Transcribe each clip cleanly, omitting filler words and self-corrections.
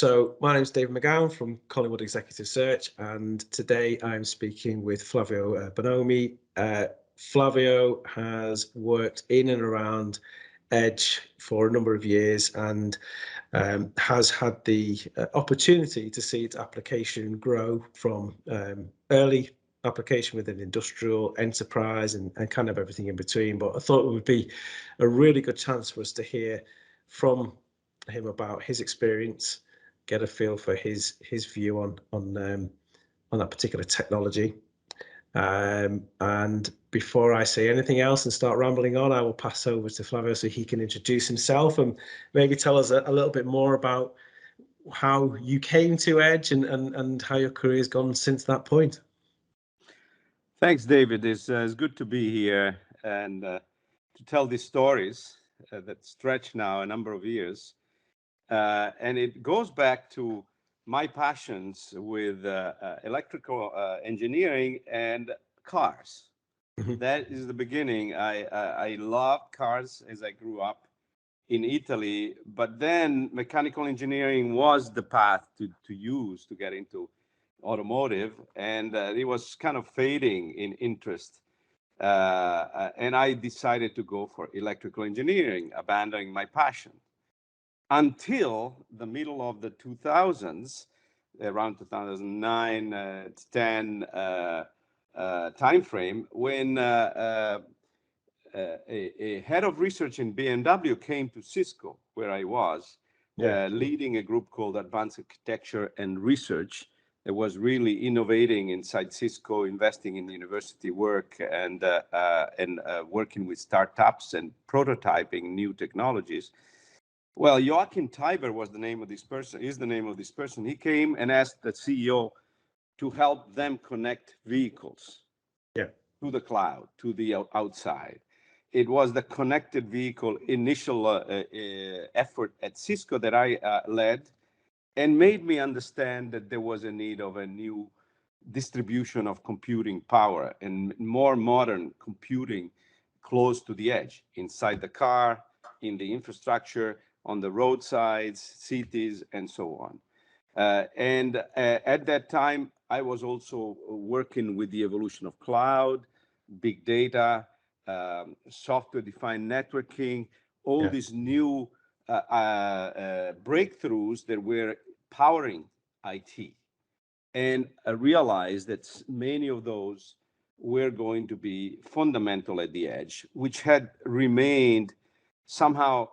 So my name is David McGowan from Collingwood Executive Search, and today I'm speaking with Flavio Bonomi. Flavio has worked in and around Edge for a number of years and has had the opportunity to see its application grow from early application within industrial, enterprise, and kind of everything in between. But I thought it would be a really good chance for us to hear from him about his experience, get a feel for his view on that particular technology. And before I say anything else and start rambling on, I will pass over to Flavio so he can introduce himself and maybe tell us a little bit more about how you came to Edge and how your career has gone since that point. Thanks, David. It's good to be here and to tell these stories that stretch now a number of years. And it goes back to my passions with electrical engineering and cars. Mm-hmm. That is the beginning. I loved cars as I grew up in Italy, but then mechanical engineering was the path to use to get into automotive, and it was kind of fading in interest. And I decided to go for electrical engineering, abandoning my passion. Until the middle of the 2000s, around 2009 to 10 timeframe, when a head of research in BMW came to Cisco, where I was, leading a group called Advanced Architecture and Research that was really innovating inside Cisco, investing in university work and working with startups and prototyping new technologies. Well, Joachim Teiber was the name of this person, is the name of this person. He came and asked the CEO to help them connect vehicles to the cloud, to the outside. It was the connected vehicle initial effort at Cisco that I led, and made me understand that there was a need of a new distribution of computing power and more modern computing close to the edge, inside the car, in the infrastructure, on the roadsides, cities, and so on. And at that time, I was also working with the evolution of cloud, big data, software-defined networking, all these new breakthroughs that were powering IT. And I realized that many of those were going to be fundamental at the edge, which had remained somehow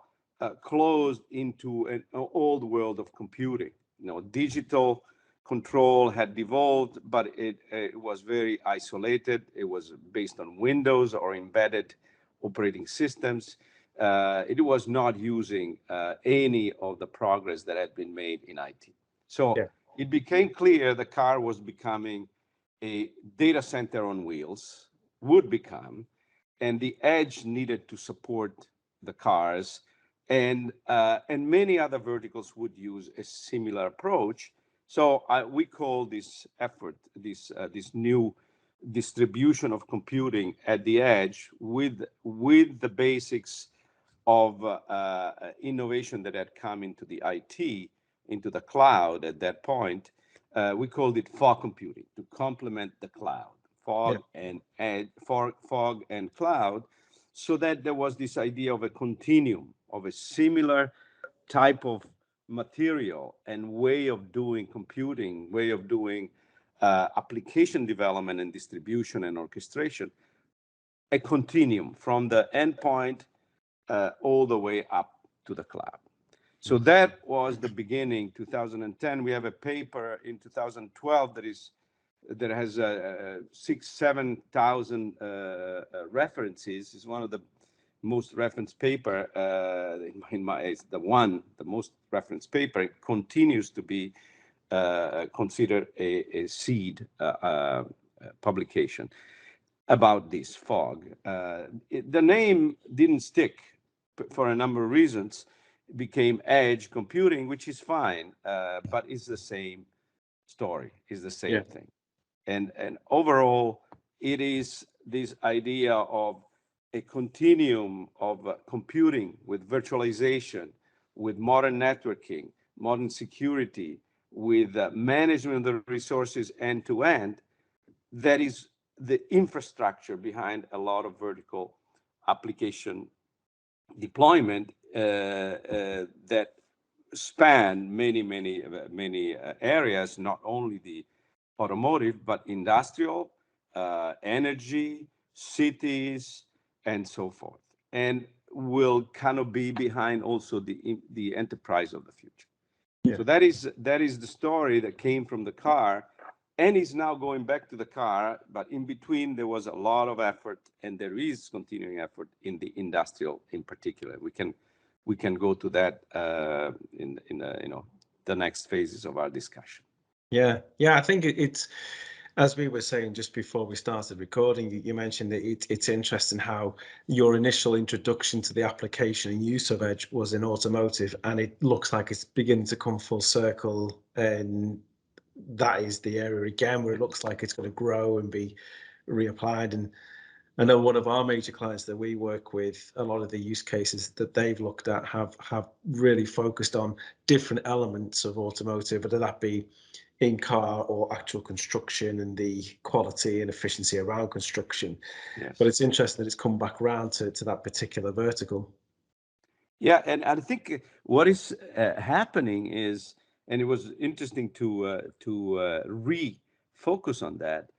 closed into an old world of computing. You know, digital control had evolved, but it was very isolated. It was based on Windows or embedded operating systems. It was not using any of the progress that had been made in IT. So it became clear the car was becoming a data center on wheels, would become, and the edge needed to support the cars, and many other verticals would use a similar approach. So we call this effort, this new distribution of computing at the edge with the basics of innovation that had come into the IT, into the cloud at that point. We called it fog computing to complement the cloud, fog and cloud, so that there was this idea of a continuum of a similar type of material and way of doing computing, way of doing application development and distribution and orchestration, a continuum from the endpoint all the way up to the cloud. So that was the beginning, 2010. We have a paper in 2012 that has 6,000-7,000 references. It's one of the most referenced paper the most referenced paper. It continues to be considered a seed publication about this fog. The name didn't stick for a number of reasons. It became edge computing, which is fine, but it's the same story, is the same thing. And overall, it is this idea of a continuum of computing with virtualization, with modern networking, modern security, with management of the resources end to end, that is the infrastructure behind a lot of vertical application deployment that span many areas, not only the automotive, but industrial, energy, cities, and so forth, and will kind of be behind also the enterprise of the future. Yeah. So that is the story that came from the car, and is now going back to the car. But in between, there was a lot of effort, and there is continuing effort in the industrial, in particular. We can go to that in the next phases of our discussion. Yeah, I think it's, as we were saying just before we started recording, you mentioned that it's interesting how your initial introduction to the application and use of Edge was in automotive, and it looks like it's beginning to come full circle, and that is the area again where it looks like it's going to grow and be reapplied. And I know one of our major clients that we work with, a lot of the use cases that they've looked at have really focused on different elements of automotive, whether that be in car or actual construction and the quality and efficiency around construction. Yes. But it's interesting that it's come back around to that particular vertical. Yeah, and I think what is happening is, and it was interesting to refocus on that,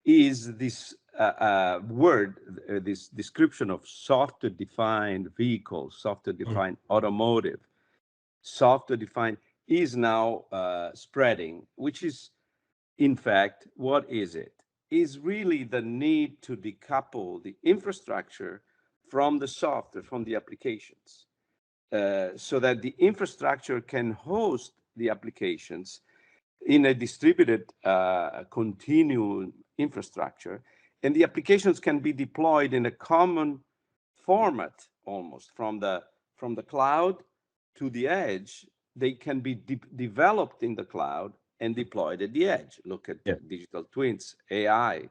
is this word, this description of software-defined vehicles, software-defined automotive, software-defined is now spreading, which is, in fact, what is it? Is really the need to decouple the infrastructure from the software, from the applications, so that the infrastructure can host the applications in a distributed continuum infrastructure, and the applications can be deployed in a common format, almost from the cloud to the edge. They can be developed in the cloud and deployed at the edge. Look at digital twins, AI.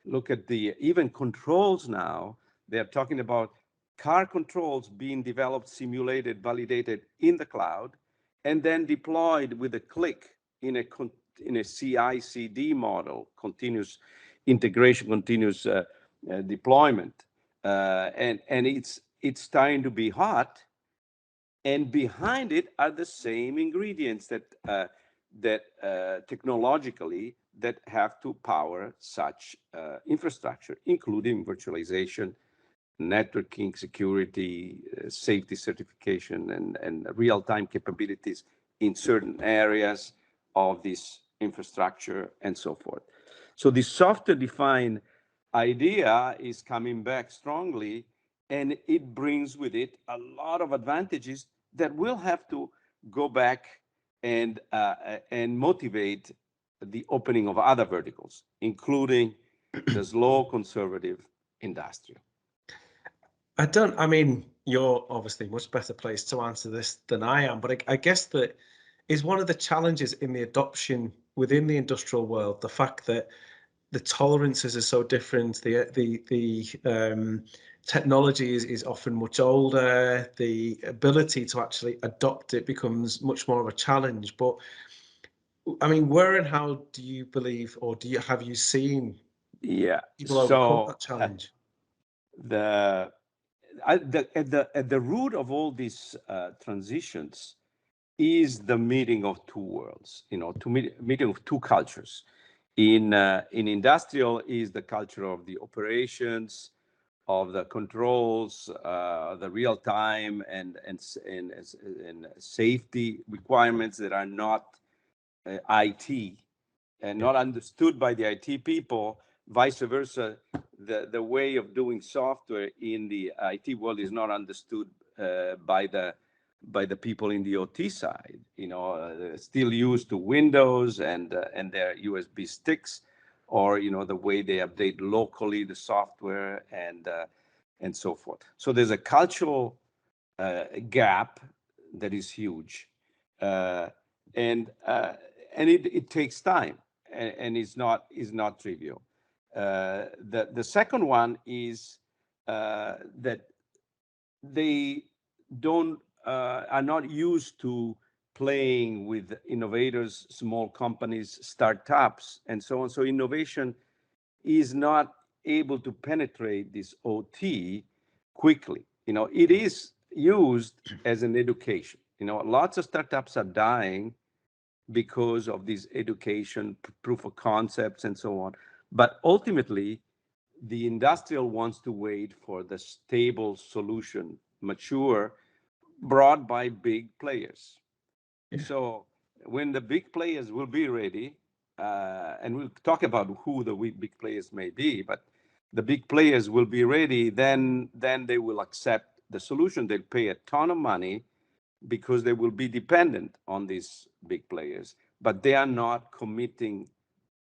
Look at the even controls now. They're talking about car controls being developed, simulated, validated in the cloud, and then deployed with a click in a CI/CD model, continuous integration, continuous deployment, and it's starting to be hot. And behind it are the same ingredients that technologically that have to power such infrastructure, including virtualization, networking, security, safety certification, and real-time capabilities in certain areas of this infrastructure, and so forth. So the software-defined idea is coming back strongly, and it brings with it a lot of advantages that will have to go back and motivate the opening of other verticals, including the slow, conservative industrial. I mean, you're obviously much better placed to answer this than I am, but I guess that is one of the challenges in the adoption within the industrial world, the fact that the tolerances are so different, the technology is often much older, the ability to actually adopt it becomes much more of a challenge. But I mean, where and how do you believe, or have you seen people overcome that challenge? At the root of all these transitions is the meeting of two worlds, meeting of two cultures. In industrial is the culture of the operations, of the controls, the real time and safety requirements that are not IT and not understood by the IT people. Vice versa, the way of doing software in the IT world is not understood by the people in the OT side. Still used to Windows and their USB sticks, or the way they update locally the software and so forth. So there's a cultural gap that is huge, and it takes time, and is not trivial. The second one is that they are not used to playing with innovators, small companies, startups, and so on. So innovation is not able to penetrate this OT quickly. It is used as an education. Lots of startups are dying because of these education, proof of concepts, and so on. But ultimately, the industrial wants to wait for the stable solution, mature, brought by big players. Yeah. So when the big players will be ready, and we'll talk about who the big players may be, but the big players will be ready, then they will accept the solution. They'll pay a ton of money because they will be dependent on these big players, but they are not committing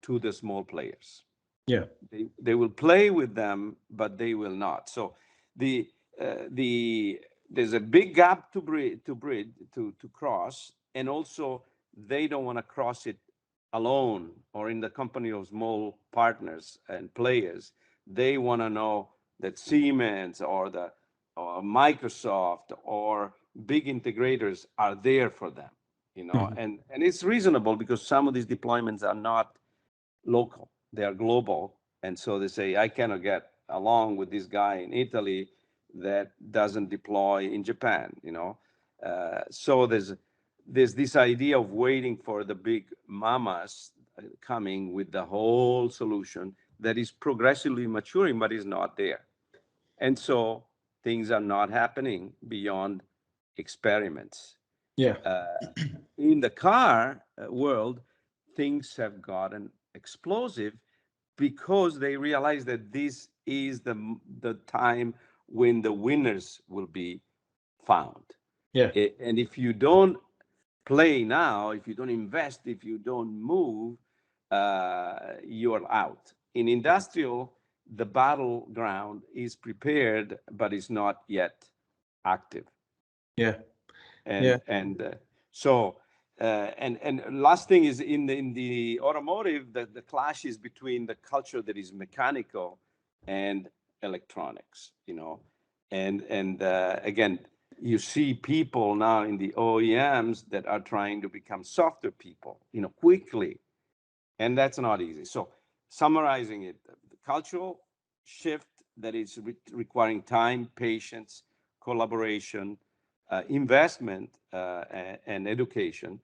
to the small players. Yeah. They will play with them, but they will not. So the there's a big gap to cross, and also they don't want to cross it alone or in the company of small partners and players. They want to know that Siemens or Microsoft or big integrators are there for them, Mhm. and it's reasonable because some of these deployments are not local, they are global. And so they say, I cannot get along with this guy in Italy that doesn't deploy in Japan, so there's this idea of waiting for the big mamas coming with the whole solution that is progressively maturing, but is not there. And so things are not happening beyond experiments. Yeah. In the car world, things have gotten explosive because they realize that this is the time when the winners will be found. Yeah. And if you don't play now, if you don't invest, if you don't move, you're out. In industrial, the battleground is prepared, but is not yet active. Yeah. And Yeah. so and last thing is in the automotive, the clash is between the culture that is mechanical and electronics, and again, you see people now in the OEMs that are trying to become software people, quickly, and that's not easy. So summarizing it, the cultural shift that is requiring time, patience, collaboration, investment, and education,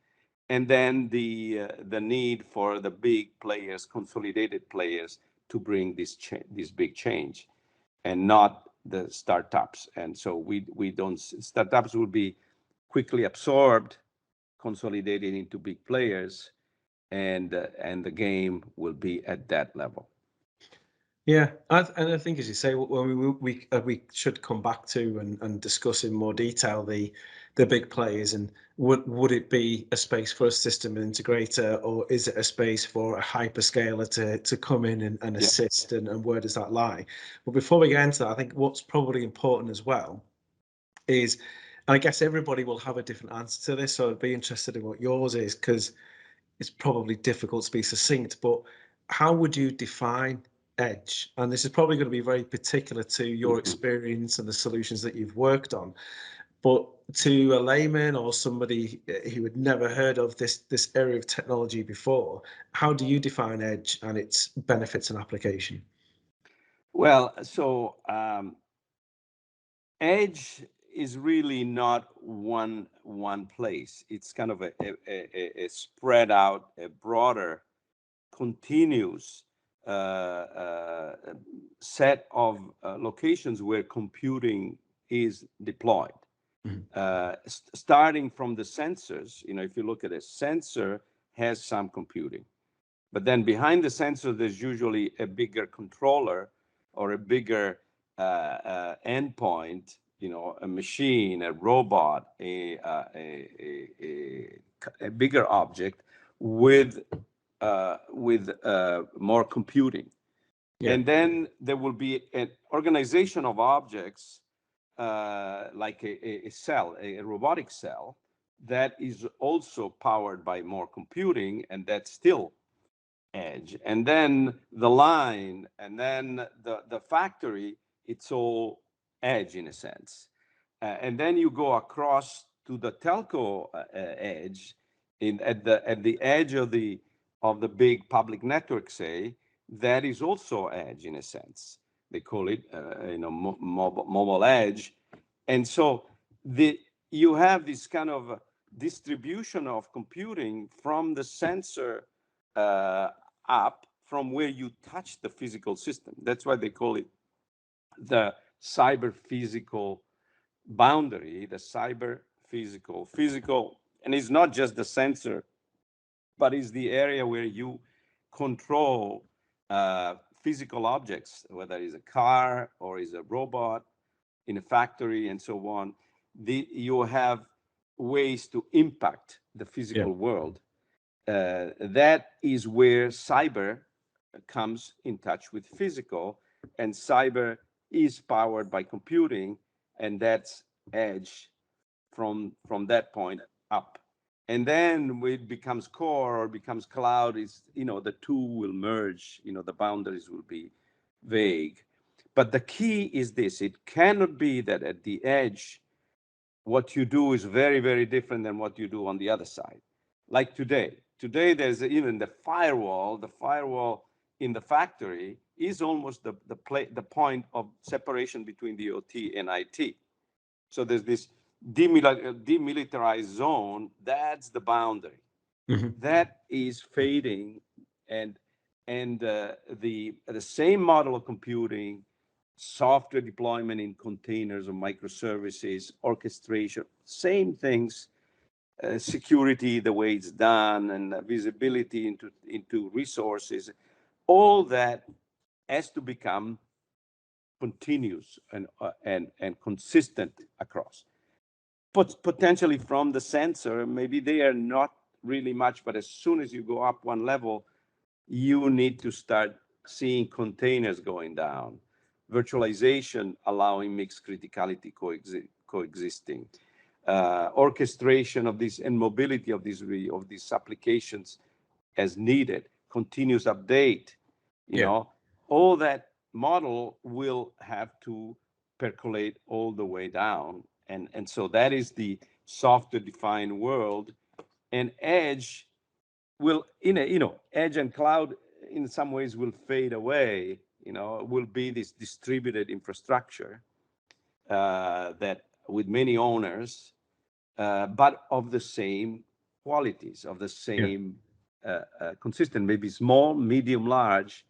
and then the need for the big players, consolidated players, to bring this big change, and not the startups. And so we don't startups will be quickly absorbed, consolidated into big players, and the game will be at that level. Yeah, and I think, as you say, when we should come back to and discuss in more detail the big players, and would it be a space for a system integrator, or is it a space for a hyperscaler to come in and Yeah. assist, and where does that lie? But before we get into that, I think what's probably important as well is, and I guess everybody will have a different answer to this, so I'd be interested in what yours is, because it's probably difficult to be succinct, but how would you define edge? And this is probably going to be very particular to your Mhm. experience and the solutions that you've worked on. But to a layman or somebody who had never heard of this area of technology before, how do you define edge and its benefits and application? Well, so edge is really not one place. It's kind of a spread out, a broader, continuous set of locations where computing is deployed. Mhm. Starting from the sensors, if you look at a sensor, has some computing, but then behind the sensor, there's usually a bigger controller or a bigger endpoint, a machine, a robot, a bigger object with more computing. Yeah. And then there will be an organization of objects, like a cell, a robotic cell, that is also powered by more computing, and that's still edge. And then the line, and then the factory, it's all edge in a sense. And then you go across to the telco edge, at the edge of the big public network, say, that is also edge in a sense. They call it mobile edge, and so you have this kind of distribution of computing from the sensor up from where you touch the physical system. That's why they call it the cyber physical boundary, the cyber physical, and it's not just the sensor, but it's the area where you control physical objects, whether it's a car or is a robot in a factory and so on. You have ways to impact the physical world. That is where cyber comes in touch with physical, and cyber is powered by computing, and that's edge from that point up. And then when it becomes core or becomes cloud, is the two will merge, the boundaries will be vague. But the key is this: it cannot be that at the edge what you do is very, very different than what you do on the other side. Like today there's even the firewall in the factory is almost the point of separation between the OT and IT. So there's this demilitarized zone. That's the boundary. Mm-hmm. That is fading, and the same model of computing, software deployment in containers or microservices, orchestration, same things, security, the way it's done, and visibility into resources, all that has to become continuous and consistent across. But potentially from the sensor, maybe they are not really much, but as soon as you go up one level, you need to start seeing containers going down, virtualization allowing mixed criticality coexisting, orchestration of this and mobility of these applications as needed, continuous update, all that model will have to percolate all the way down. And so that is the software defined world. And edge will, edge and cloud in some ways will fade away, will be this distributed infrastructure that with many owners, but of the same qualities, of the same consistent, maybe small, medium, large,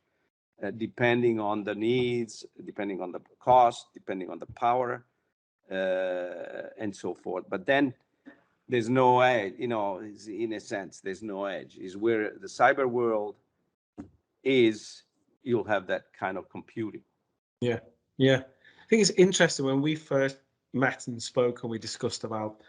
depending on the needs, depending on the cost, depending on the power, and so forth. But then there's no edge, in a sense, there's no edge. Is where the cyber world is, you'll have that kind of computing. Yeah. I think it's interesting when we first met and spoke and we discussed about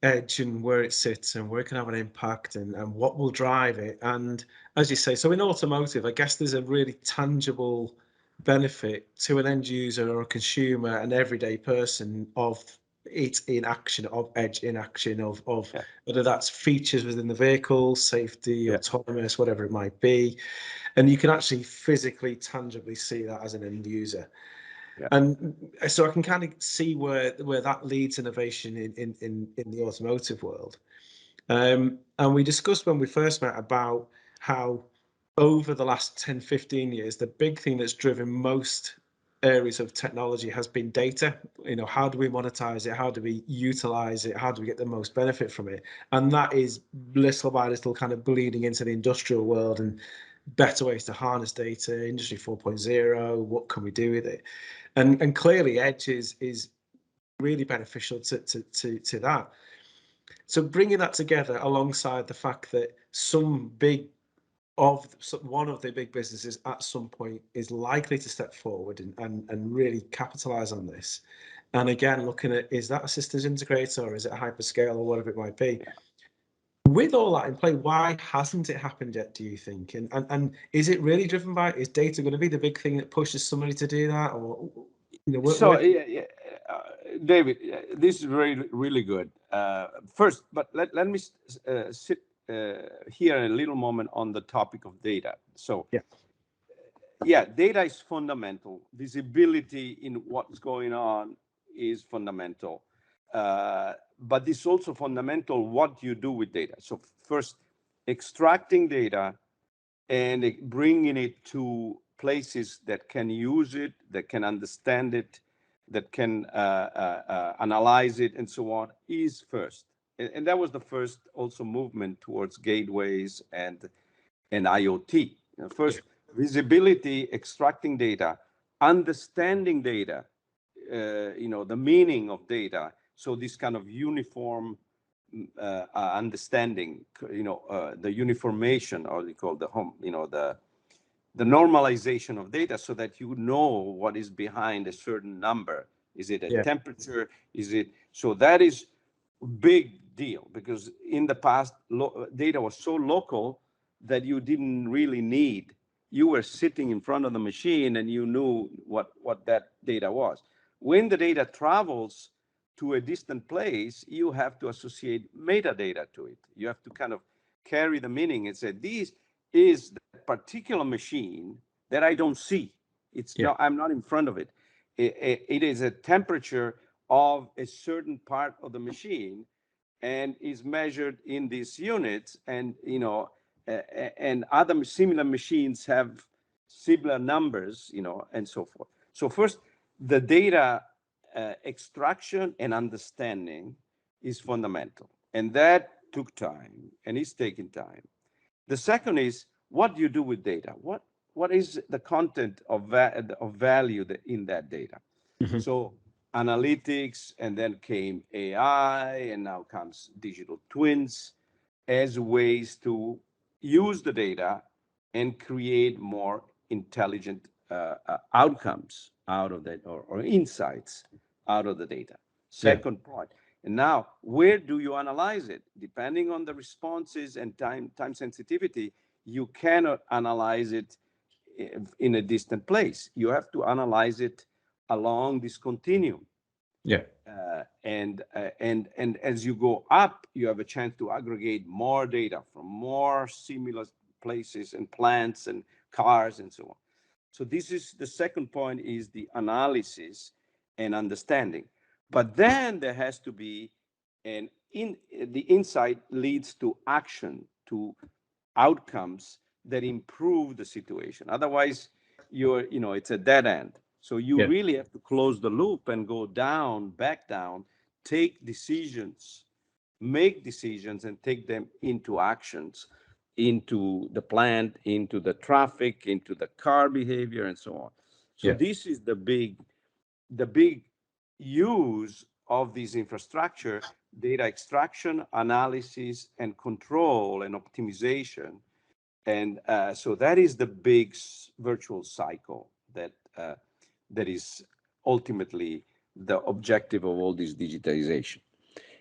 edge and where it sits and where it can have an impact and what will drive it. And as you say, so in automotive, I guess there's a really tangible benefit to an end user or a consumer, an everyday person, of it in action, of edge in action, of whether that's features within the vehicle, safety, autonomous, whatever it might be. And you can actually physically, tangibly see that as an end user. And so I can kind of see where that leads innovation in the automotive world. And we discussed when we first met about how over the last 10, 15 years, the big thing that's driven most areas of technology has been data. How do we monetize it? How do we utilize it? How do we get the most benefit from it? And that is little by little kind of bleeding into the industrial world and better ways to harness data, Industry 4.0, what can we do with it? And clearly Edge is really beneficial to that. So bringing that together alongside the fact that one of the big businesses at some point is likely to step forward and really capitalize on this. And again, looking at, is that a systems integrator or is it a hyperscale or whatever it might be? With all that in play, why hasn't it happened yet, do you think? And is it really driven by, is data going to be the big thing that pushes somebody to do that? Or David, this is really good. First, but let me sit here a little moment on the topic of data. So, data is fundamental. Visibility in what's going on is fundamental. but it's also fundamental what you do with data. So first, extracting data and bringing it to places that can use it, that can understand it, that can analyze it, and so on, is first. And that was the first also movement towards gateways and IoT. First, visibility, extracting data, understanding data, the meaning of data. So this kind of uniform understanding, the uniformation, or they call the home, the normalization of data, so that you know what is behind a certain number. Is it a temperature? Is it so? That is big deal, because in the past data was so local that you didn't really need. You were sitting in front of the machine and you knew what that data was. When the data travels to a distant place, you have to associate metadata to it. You have to kind of carry the meaning and say, this is the particular machine that I don't see. It's not, I'm not in front of it. It is a temperature of a certain part of the machine, and is measured in these units, and and other similar machines have similar numbers, and so forth. So first, the data extraction and understanding is fundamental, and that took time and is taking time. The second is, what do you do with data? What is the content of value in that data? Mm-hmm. So analytics, and then came AI, and now comes digital twins as ways to use the data and create more intelligent outcomes out of that, or insights out of the data. Second point. And now, where do you analyze it? Depending on the responses and time sensitivity, you cannot analyze it in a distant place. You have to analyze it along this continuum. And as you go up, you have a chance to aggregate more data from more similar places and plants and cars and so on. So this is the second point, is the analysis and understanding. But then there has to be the insight leads to action, to outcomes that improve the situation. Otherwise, it's a dead end. So you really have to close the loop and go down, back down, take decisions, make decisions, and take them into actions, into the plant, into the traffic, into the car behavior, and so on. So this is the big use of this infrastructure: data extraction, analysis, and control, and optimization. And so that is the big virtual cycle that is ultimately the objective of all this digitization.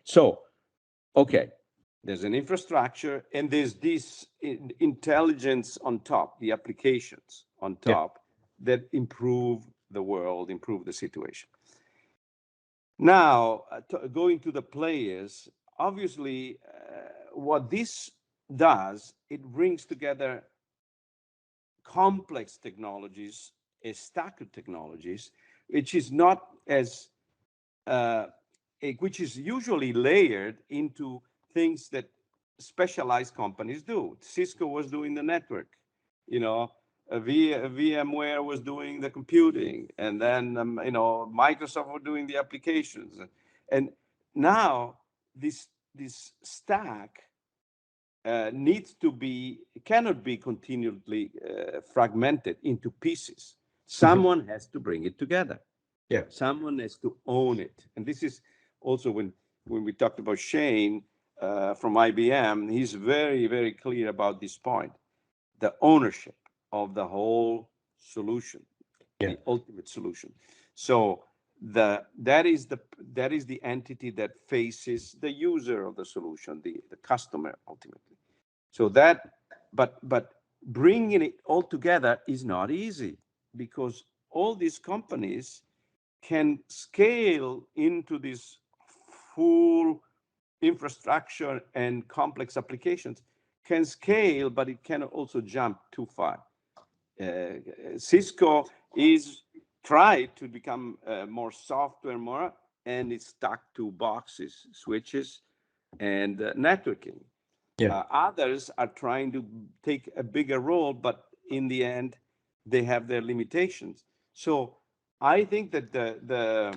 So, okay, there's an infrastructure, and there's this intelligence on top, the applications on top that improve the world, improve the situation. Now, going to the players, obviously, what this does, it brings together complex technologies, a stack of technologies, which is not as, which is usually layered into things that specialized companies do. Cisco was doing the network, VMware was doing the computing, and then Microsoft was doing the applications, and now this stack cannot be continually fragmented into pieces. Someone has to bring it together. Someone has to own it. And this is also when we talked about Shane from IBM, he's very, very clear about this point: the ownership of the whole solution, the ultimate solution. So that is the entity that faces the user of the solution, the customer ultimately. So but bringing it all together is not easy, because all these companies can scale into this full infrastructure, and complex applications can scale, but it can also jump too far. Cisco is tried to become more software, more, and it's stuck to boxes, switches, and networking. Yeah. Others are trying to take a bigger role, but in the end, they have their limitations. So I think that the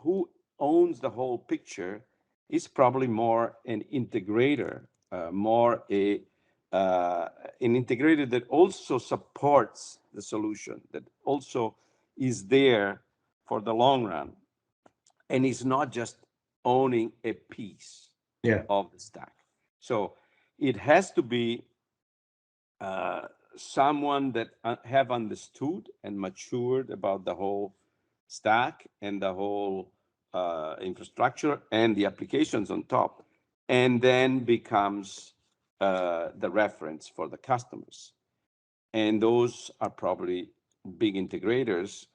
who owns the whole picture is probably more an integrator, more an integrator that also supports the solution, that also is there for the long run, and is not just owning a piece Yeah. of the stack. So it has to be someone that have understood and matured about the whole stack and the whole infrastructure and the applications on top, and then becomes the reference for the customers. And those are probably big integrators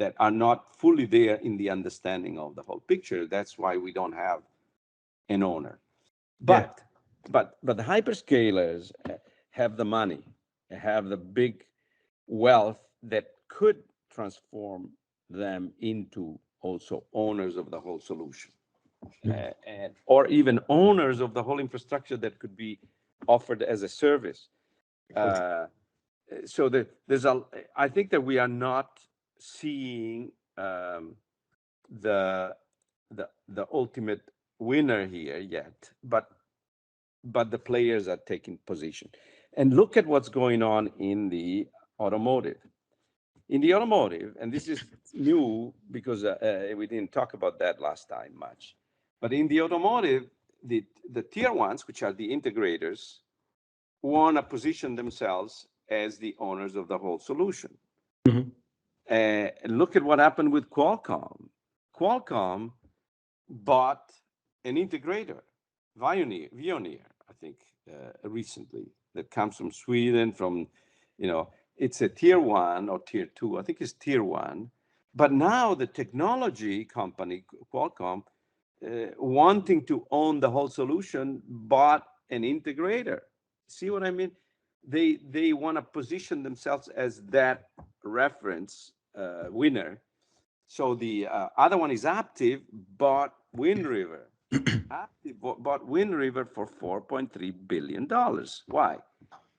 that are not fully there in the understanding of the whole picture. That's why we don't have an owner. But the hyperscalers have the money, have the big wealth that could transform them into also owners of the whole solution, and or even owners of the whole infrastructure that could be offered as a service. So there's I think that we are not seeing the ultimate winner here yet, but the players are taking position. And look at what's going on in the automotive. In the automotive, and this is new because we didn't talk about that last time much, but in the automotive, the tier ones, which are the integrators, want to position themselves as the owners of the whole solution. Mm-hmm. Look at what happened with Qualcomm. Qualcomm bought an integrator, Veoneer, I think, recently, that comes from Sweden, it's a tier one or tier two, I think it's tier one. But now the technology company, Qualcomm, wanting to own the whole solution, bought an integrator. See what I mean? They want to position themselves as that reference winner. So the other one is Aptiv, bought Wind River. Aptiv bought Wind River for $4.3 billion. Why?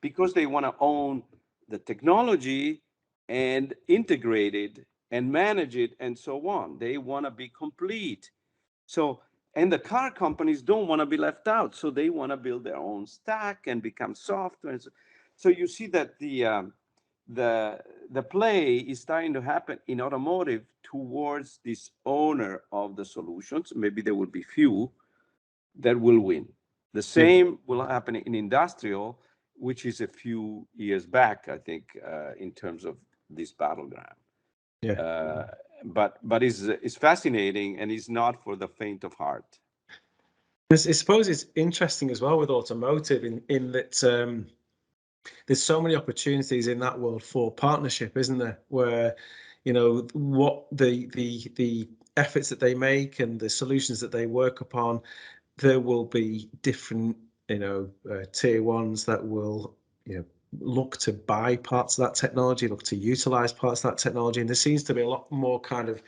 Because they want to own the technology and integrate it and manage it and so on. They want to be complete. So, and the car companies don't want to be left out. So they want to build their own stack and become software. So you see that the play is starting to happen in automotive towards this owner of the solutions. Maybe there will be few that will win. The same will happen in industrial, which is a few years back, I think, in terms of this battleground. Yeah. But it's fascinating, and it's not for the faint of heart. I suppose it's interesting as well with automotive in that there's so many opportunities in that world for partnership, isn't there? Where, what the efforts that they make and the solutions that they work upon, there will be different, tier ones that will, look to buy parts of that technology, look to utilize parts of that technology. And there seems to be a lot more kind of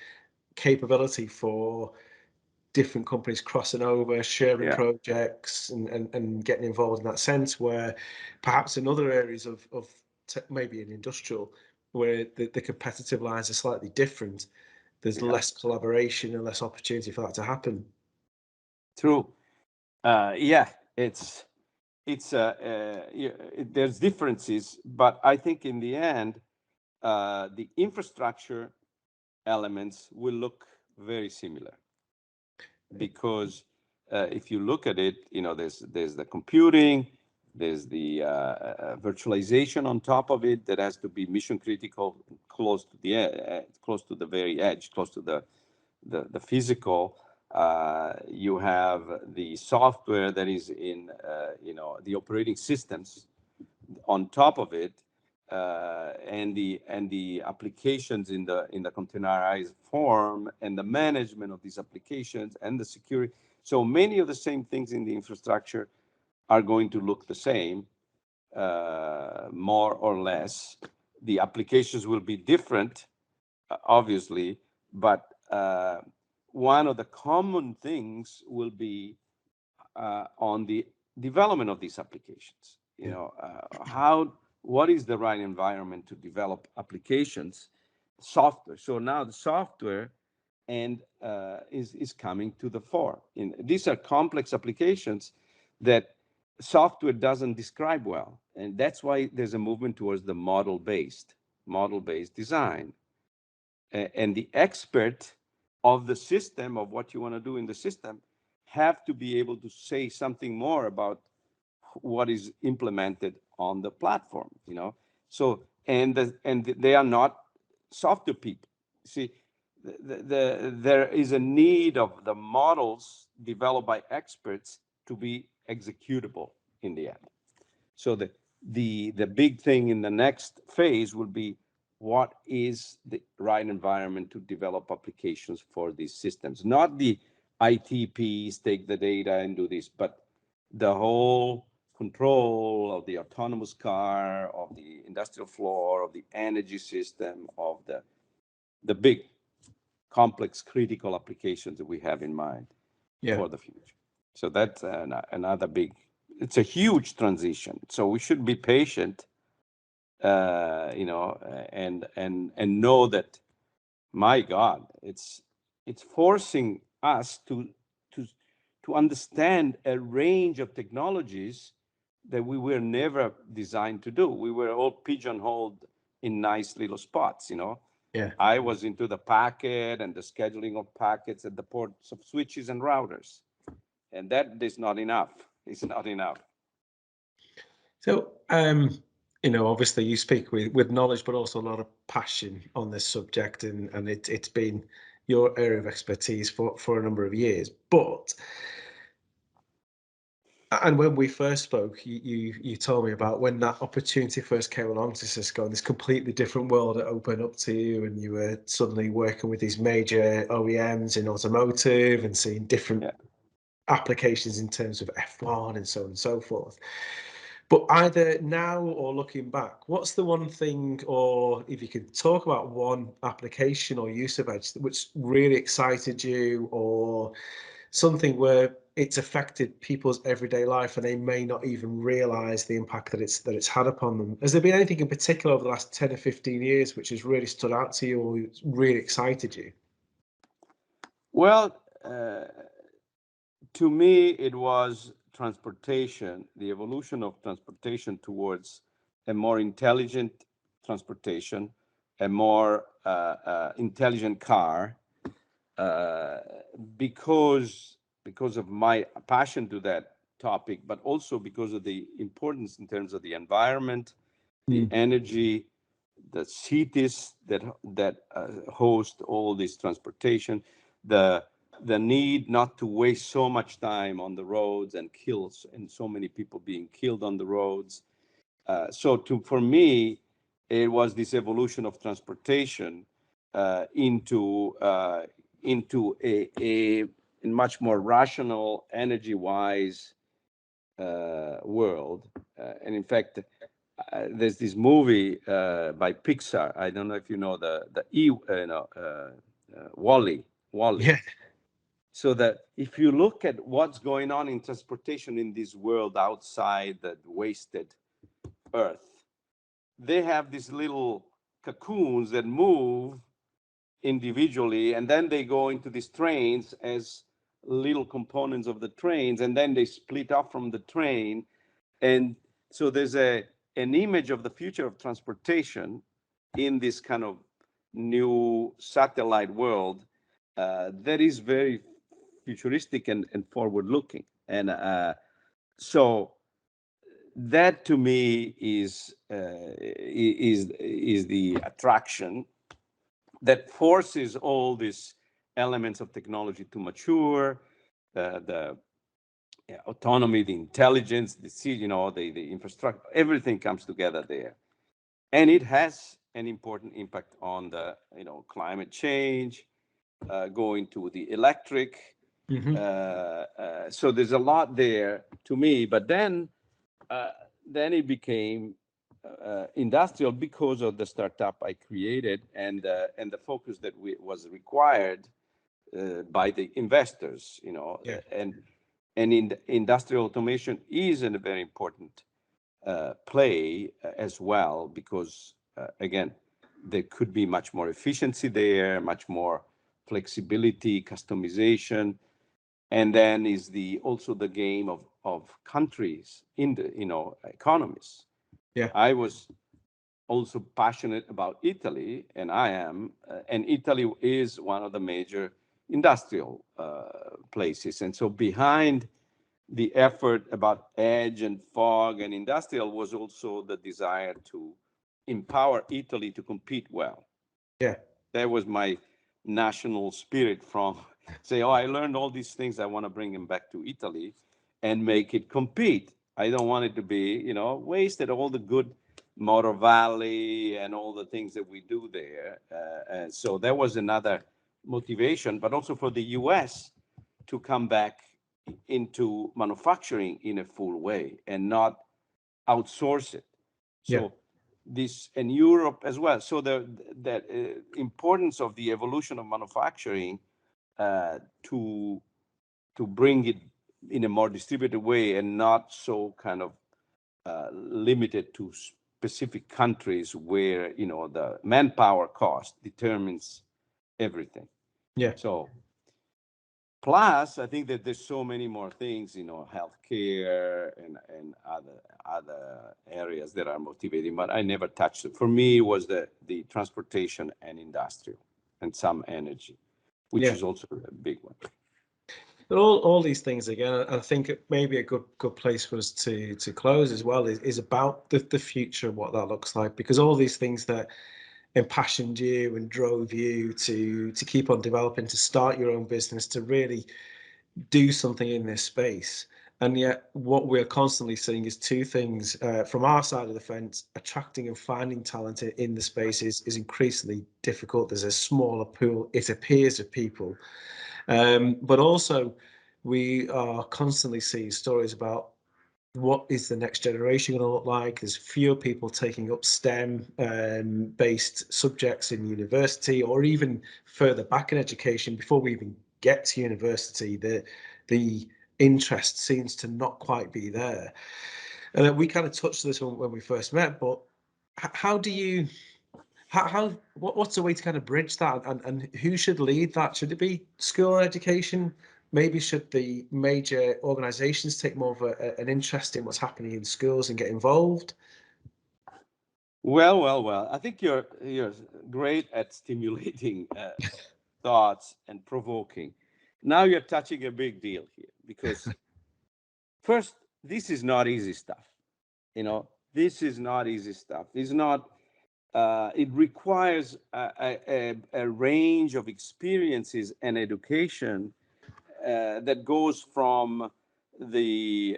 capability for different companies crossing over, sharing projects, and getting involved in that sense, where perhaps in other areas of maybe in industrial, where the competitive lines are slightly different, there's less collaboration and less opportunity for that to happen. True. It's there's differences, but I think in the end, the infrastructure elements will look very similar, because if you look at it, there's the computing, there's the virtualization on top of it that has to be mission critical, close to the very edge, close to the physical. You have the software that is in the operating systems on top of it, and the applications in the containerized form, and the management of these applications, and the security. So many of the same things in the infrastructure are going to look the same, more or less. The applications will be different, obviously, but one of the common things will be on the development of these applications. What is the right environment to develop applications, software? So now the software and is coming to the fore. These are complex applications that software doesn't describe well, and that's why there's a movement towards the model-based design. And the expert of the system, of what you want to do in the system, have to be able to say something more about what is implemented on the platform. So they are not software people. See, there is a need of the models developed by experts to be executable in the end. So the big thing in the next phase will be, what is the right environment to develop applications for these systems? Not the IT piece, take the data and do this, but the whole control of the autonomous car, of the industrial floor, of the energy system, of the big, complex, critical applications that we have in mind for the future. So that's another big, it's a huge transition. So we should be patient, and know that, my God, it's forcing us to understand a range of technologies that we were never designed to do. We were all pigeonholed in nice little spots. I was into the packet and the scheduling of packets at the ports of switches and routers, and that is not enough. It's not enough. So, obviously you speak with knowledge, but also a lot of passion on this subject, and it's been your area of expertise for a number of years. And when we first spoke, you told me about when that opportunity first came along to Cisco, and this completely different world that opened up to you, and you were suddenly working with these major OEMs in automotive and seeing different applications in terms of F1 and so on and so forth. But either now or looking back, what's the one thing, or if you could talk about one application or use of Edge which really excited you, or something where it's affected people's everyday life and they may not even realize the impact that it's had upon them? Has there been anything in particular over the last 10 or 15 years which has really stood out to you or really excited you? Well, to me, it was transportation, the evolution of transportation towards a more intelligent transportation, a more intelligent car, because of my passion to that topic, but also because of the importance in terms of the environment, the energy, the cities that host all this transportation, the need not to waste so much time on the roads and so many people being killed on the roads. For me, it was this evolution of transportation into a much more rational, energy-wise world. And in fact, there's this movie by Pixar. I don't know if you know Wall-E. Yeah. So that if you look at what's going on in transportation in this world outside the wasted Earth, they have these little cocoons that move individually, and then they go into these trains as little components of the trains, and then they split off from the train. And so there's an image of the future of transportation in this kind of new satellite world that is very futuristic and forward-looking. And so that to me is the attraction that forces all these elements of technology to mature, the autonomy, the intelligence, the infrastructure, everything comes together there. And it has an important impact on the climate change, going to the electric. So there's a lot there to me, but then it became industrial because of the startup I created and the focus that was required by the investors, Yeah. And in industrial automation is a very important play as well, because again, there could be much more efficiency there, much more flexibility, customization, and then is also the game of countries in the economies. Yeah. I was also passionate about Italy, and I am, and Italy is one of the major industrial places, and so behind the effort about edge and fog and industrial was also the desire to empower Italy to compete well. Yeah. That was my national spirit from say, oh, I learned all these things. I want to bring them back to Italy and make it compete. I don't want it to be, wasted all the good Motor Valley and all the things that we do there. And so that was another motivation, but also for the US to come back into manufacturing in a full way and not outsource it. So Yeah. this, and Europe as well. So that importance of the evolution of manufacturing to bring it in a more distributed way and not so kind of limited to specific countries where the manpower cost determines everything. Yeah. So plus, I think that there's so many more things, healthcare and other areas that are motivating, but I never touched it. For me, it was the transportation and industrial and some energy, which Yeah. is also a big one. But all these things again, I think it may be a good place for us to close as well is about the future of what that looks like, because all these things that impassioned you and drove you to keep on developing, to start your own business, to really do something in this space. And yet what we're constantly seeing is two things from our side of the fence: attracting and finding talent in the space is increasingly difficult. There's a smaller pool, it appears, of people. But also we are constantly seeing stories about what is the next generation going to look like. There's fewer people taking up STEM based subjects in university, or even further back in education before we even get to university. The interest seems to not quite be there. And we kind of touched this when we first met, but how do you what's the way to kind of bridge that, and who should lead that? Should it be school education? Maybe should the major organizations take more of an interest in what's happening in schools and get involved? Well. I think you're great at stimulating thoughts and provoking. Now you're touching a big deal here, because first, this is not easy stuff. This is not easy stuff. It's not. It requires a range of experiences and education that goes from the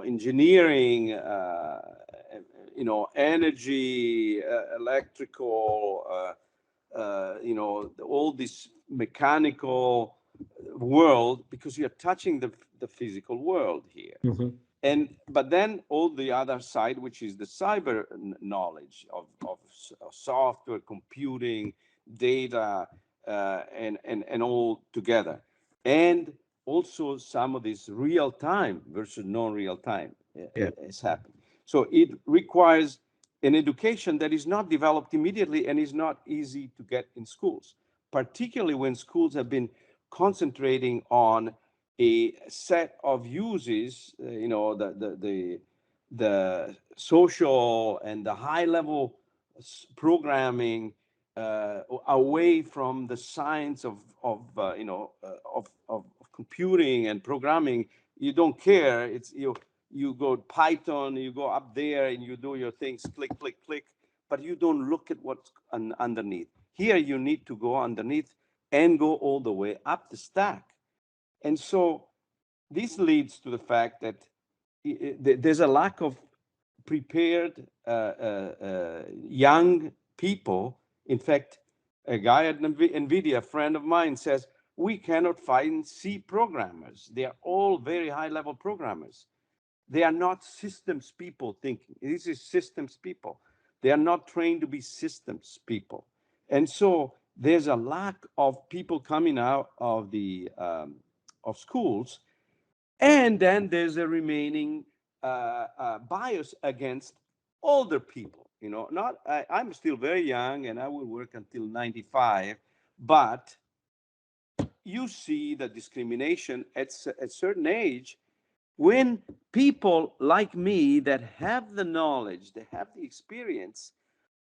engineering, energy, electrical, all this mechanical world, because you're touching the physical world here. Mm-hmm. But then all the other side, which is the cyber knowledge of software, computing, data, and all together, and also some of this real time versus non-real time Yeah. is happening. So it requires an education that is not developed immediately and is not easy to get in schools, particularly when schools have been concentrating on a set of uses, the social and the high level programming, away from the science of computing and programming. You don't care. It's you go Python, you go up there and you do your things, click, click, click, but you don't look at what's underneath. Here you need to go underneath and go all the way up the stack. And so this leads to the fact that there's a lack of prepared young people. In fact, a guy at NVIDIA, a friend of mine, says, we cannot find C programmers. They are all very high level programmers. They are not systems people thinking. This is systems people. They are not trained to be systems people. And so there's a lack of people coming out of the of schools, and then there's a remaining bias against older people. You know, not I'm still very young, and I will work until 95, but you see the discrimination at a certain age when people like me that have the knowledge, that have the experience,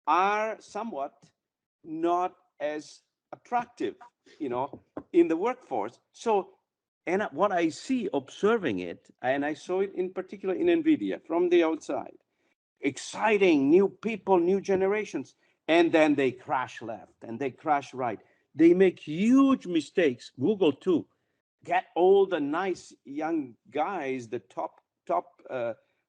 are somewhat not as attractive, you know, in the workforce. So, and what I see observing it, and I saw it in particular in NVIDIA from the outside, exciting new people, new generations, and then they crash left and they crash right. They make huge mistakes. Google too. Get all the nice young guys, the top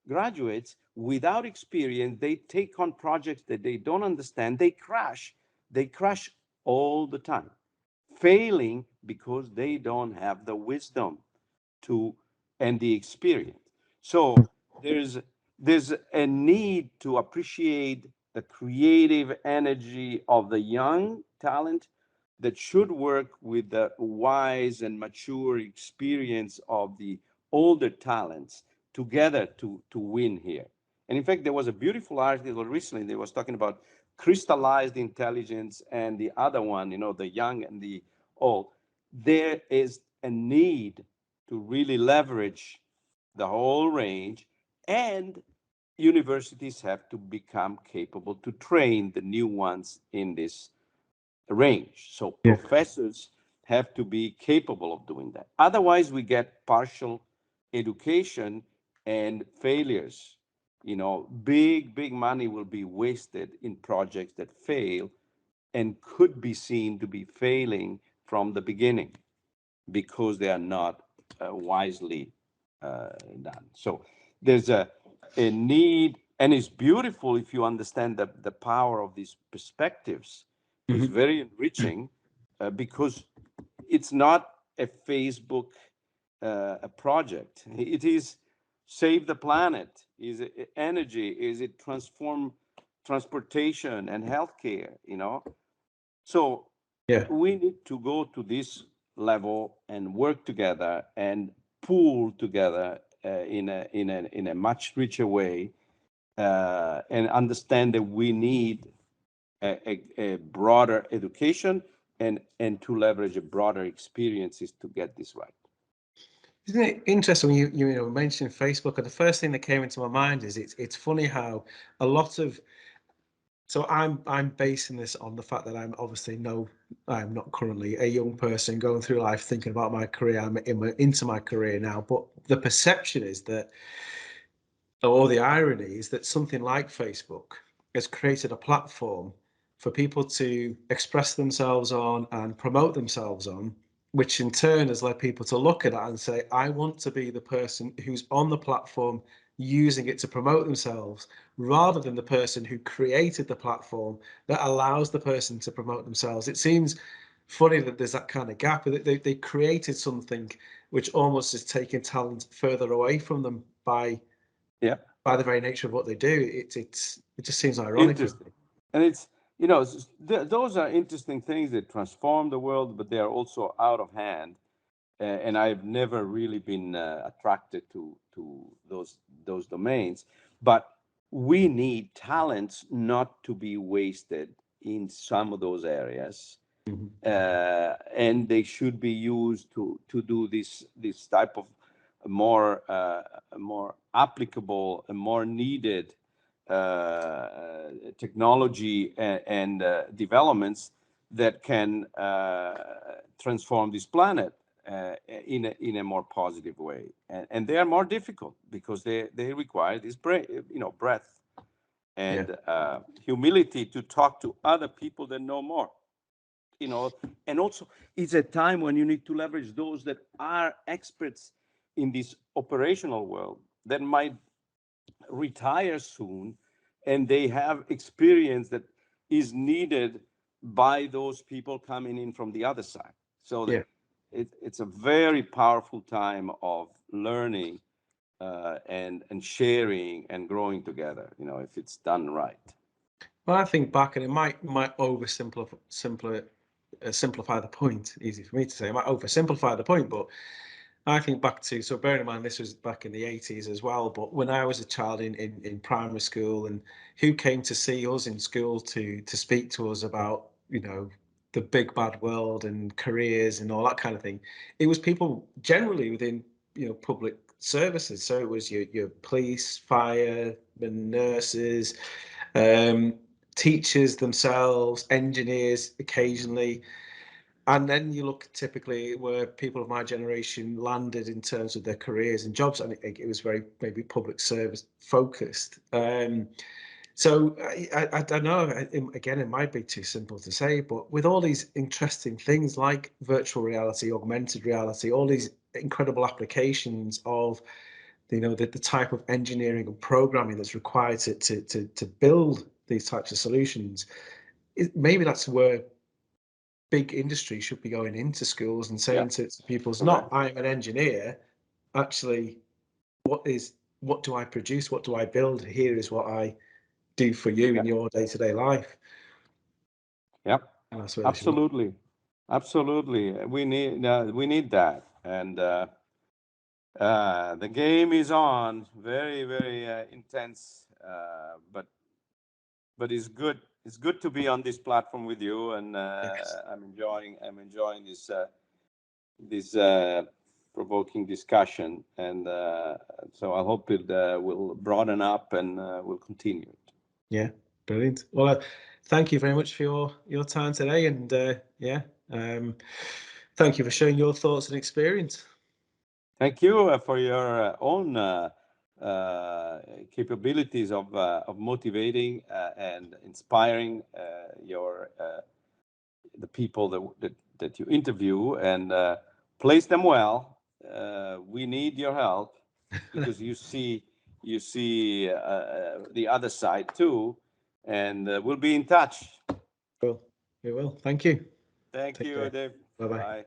graduates without experience. They take on projects that they don't understand. They crash. They crash all the time, failing because they don't have the wisdom to and the experience. So there's a need to appreciate the creative energy of the young talent that should work with the wise and mature experience of the older talents together to win here. And in fact, there was a beautiful article recently that was talking about crystallized intelligence and the other one, you know, the young and the old. There is a need to really leverage the whole range, and universities have to become capable to train the new ones in this range. So Yeah. professors have to be capable of doing that. Otherwise, we get partial education and failures. You know, big money will be wasted in projects that fail and could be seen to be failing from the beginning because they are not wisely done. So there's a need, and it's beautiful if you understand the power of these perspectives. It's Mhm. very enriching because it's not a Facebook a project. It is save the planet. Is it energy? Is it transform transportation and healthcare? You know, so Yeah. we need to go to this level and work together and pool together in a much richer way, and understand that we need a broader education and to leverage a broader experiences to get this right. Isn't it interesting when you know mentioned Facebook? And the first thing that came into my mind is it's funny how a lot of so I'm basing this on the fact that I'm obviously I'm not currently a young person going through life thinking about my career. I'm into my career now, but the perception is that, or the irony is that something like Facebook has created a platform for people to express themselves on and promote themselves on, which in turn has led people to look at that and say, I want to be the person who's on the platform using it to promote themselves, rather than the person who created the platform that allows the person to promote themselves. It seems funny that there's that kind of gap. They created something which almost is taking talent further away from them Yeah, by the very nature of what they do. It just seems ironic. interesting. And it's, you know, those are interesting things that transform the world, but they are also out of hand. And I've never really been attracted to those domains. But we need talents not to be wasted in some of those areas, Mhm. and they should be used to do this type of more applicable and more needed technology and developments that can transform this planet in a more positive way, and they are more difficult because they require this breadth Yeah, and humility to talk to other people that know more, you know. And also it's a time when you need to leverage those that are experts in this operational world that might retire soon, and they have experience that is needed by those people coming in from the other side. So yeah. it's a very powerful time of learning and sharing and growing together, you know, if it's done right. Well, I think back, and it might oversimplify simplify the point. Easy for me to say. I might oversimplify the point, but I think back to, so bearing in mind this was back in the 80s as well, but when I was a child in primary school, and who came to see us in school to speak to us about, you know, the big bad world and careers and all that kind of thing, it was people generally within, you know, public services. So it was your police, fire, and nurses, teachers themselves, engineers occasionally. And then you look typically where people of my generation landed in terms of their careers and jobs, and it was very maybe public service focused. So I don't know. Again, it might be too simple to say, but with all these interesting things like virtual reality, augmented reality, all these incredible applications of, you know, the type of engineering and programming that's required to build these types of solutions, maybe that's where big industry should be going into schools and saying to pupils, not I'm an engineer, actually, what do I produce? What do I build? Here is what I do for you in your day-to-day life. Yep. And that's where Absolutely. Absolutely. We need that. And the game is on, very, very intense, but it's good. It's good to be on this platform with you, and I'm enjoying this provoking discussion, and so I hope it will broaden up and will continue. Yeah, brilliant. Well, thank you very much for your time today, and thank you for sharing your thoughts and experience. Thank you for your own capabilities of motivating and inspiring the people that you interview, and place them well. We need your help because you see the other side too, and we'll be in touch. Cool. We will. Thank you. Thank Take you, care. Dave. Bye-bye. Bye.